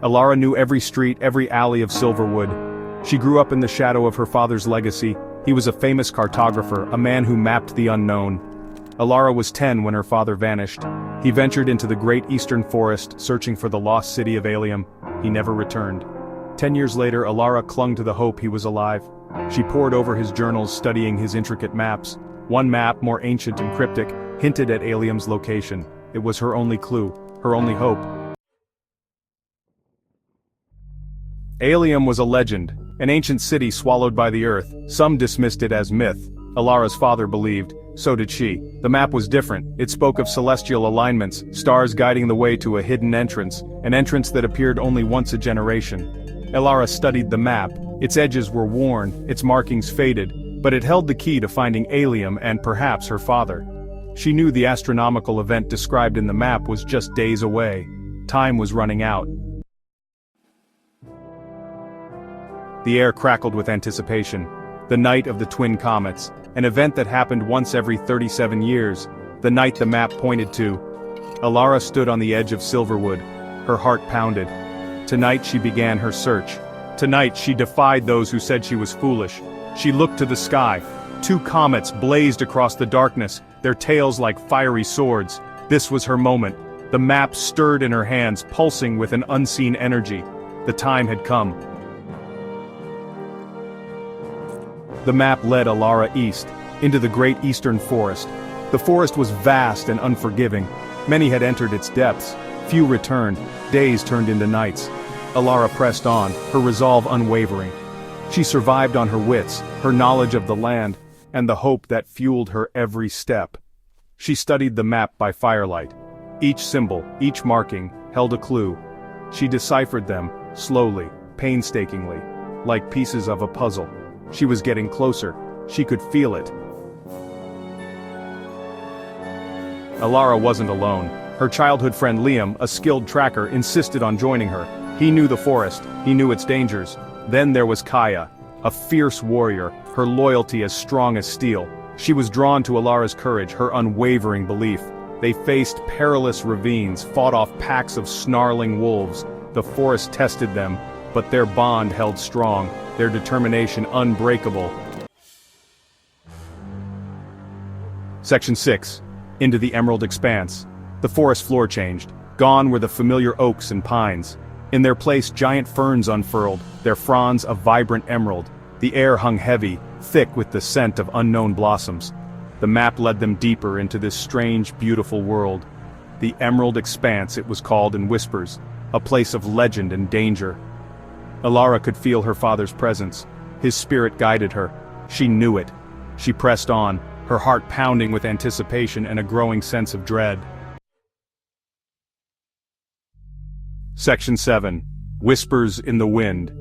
Alara knew every street, every alley of Silverwood. She grew up in the shadow of her father's legacy. He was a famous cartographer, a man who mapped the unknown. Alara was 10 when her father vanished. He ventured into the great eastern forest, searching for the lost city of Alium. He never returned. 10 years later, Alara clung to the hope he was alive. She pored over his journals, studying his intricate maps. One map, more ancient and cryptic, hinted at Alium's location. It was her only clue, her only hope. Alium was a legend, an ancient city swallowed by the earth. Some dismissed it as myth. Alara's father believed, so did she. The map was different. It spoke of celestial alignments, stars guiding the way to a hidden entrance, an entrance that appeared only once a generation. Alara studied the map. Its edges were worn, its markings faded, but it held the key to finding Alium and perhaps her father. She knew the astronomical event described in the map was just days away. Time was running out. The air crackled with anticipation. The night of the twin comets, an event that happened once every 37 years, the night the map pointed to. Alara stood on the edge of Silverwood. Her heart pounded. Tonight she began her search. Tonight she defied those who said she was foolish. She looked to the sky. 2 comets blazed across the darkness, their tails like fiery swords. This was her moment. The map stirred in her hands, pulsing with an unseen energy. The time had come. The map led Alara east, into the great eastern forest. The forest was vast and unforgiving. Many had entered its depths. Few returned. Days turned into nights. Alara pressed on, her resolve unwavering. She survived on her wits, her knowledge of the land, and the hope that fueled her every step. She studied the map by firelight. Each symbol, each marking, held a clue. She deciphered them, slowly, painstakingly, like pieces of a puzzle. She was getting closer. She could feel it. Alara wasn't alone. Her childhood friend Liam, a skilled tracker, insisted on joining her. He knew the forest. He knew its dangers. Then there was Kaya, a fierce warrior, her loyalty as strong as steel. She was drawn to Alara's courage, her unwavering belief. They faced perilous ravines, fought off packs of snarling wolves. The forest tested them, but their bond held strong, their determination unbreakable. Section 6. Into the Emerald Expanse. The forest floor changed. Gone were the familiar oaks and pines. In their place, giant ferns unfurled, their fronds a vibrant emerald. The air hung heavy, thick with the scent of unknown blossoms. The map led them deeper into this strange, beautiful world. The Emerald Expanse, it was called in whispers, a place of legend and danger. Alara could feel her father's presence. His spirit guided her. She knew it. She pressed on, her heart pounding with anticipation and a growing sense of dread. Section 7. Whispers in the Wind.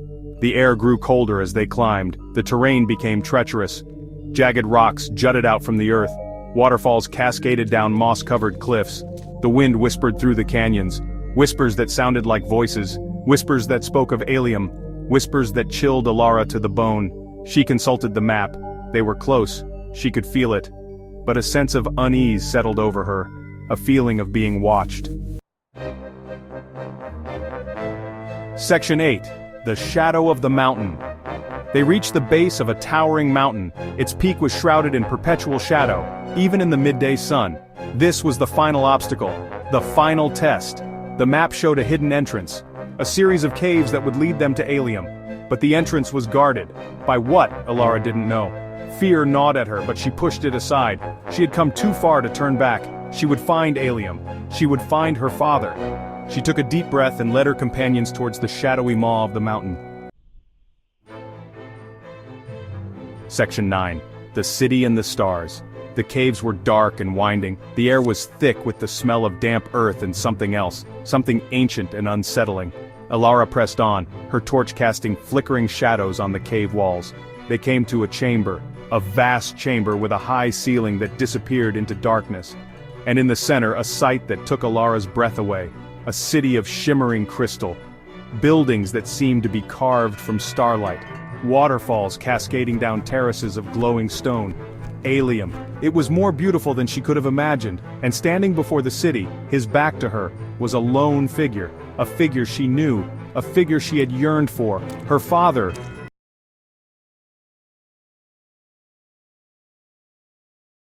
The air grew colder as they climbed. The terrain became treacherous. Jagged rocks jutted out from the earth. Waterfalls cascaded down moss-covered cliffs. The wind whispered through the canyons. Whispers that sounded like voices. Whispers that spoke of Alium. Whispers that chilled Alara to the bone. She consulted the map. They were close. She could feel it. But a sense of unease settled over her. A feeling of being watched. Section 8. The Shadow of the Mountain. They reached the base of a towering mountain. Its peak was shrouded in perpetual shadow, even in the midday sun. This was the final obstacle, the final test. The map showed a hidden entrance, a series of caves that would lead them to Alium. But the entrance was guarded. By what, Alara didn't know. Fear gnawed at her, but she pushed it aside. She had come too far to turn back. She would find Alium. She would find her father. She took a deep breath and led her companions towards the shadowy maw of the mountain. Section 9. The City and the Stars. The caves were dark and winding. The air was thick with the smell of damp earth and something else, something ancient and unsettling. Alara pressed on, her torch casting flickering shadows on the cave walls. They came to a chamber, a vast chamber with a high ceiling that disappeared into darkness. And in the center, a sight that took Alara's breath away. A city of shimmering crystal. Buildings that seemed to be carved from starlight. Waterfalls cascading down terraces of glowing stone. Alium. It was more beautiful than she could have imagined, and standing before the city, his back to her, was a lone figure, a figure she knew, a figure she had yearned for, her father,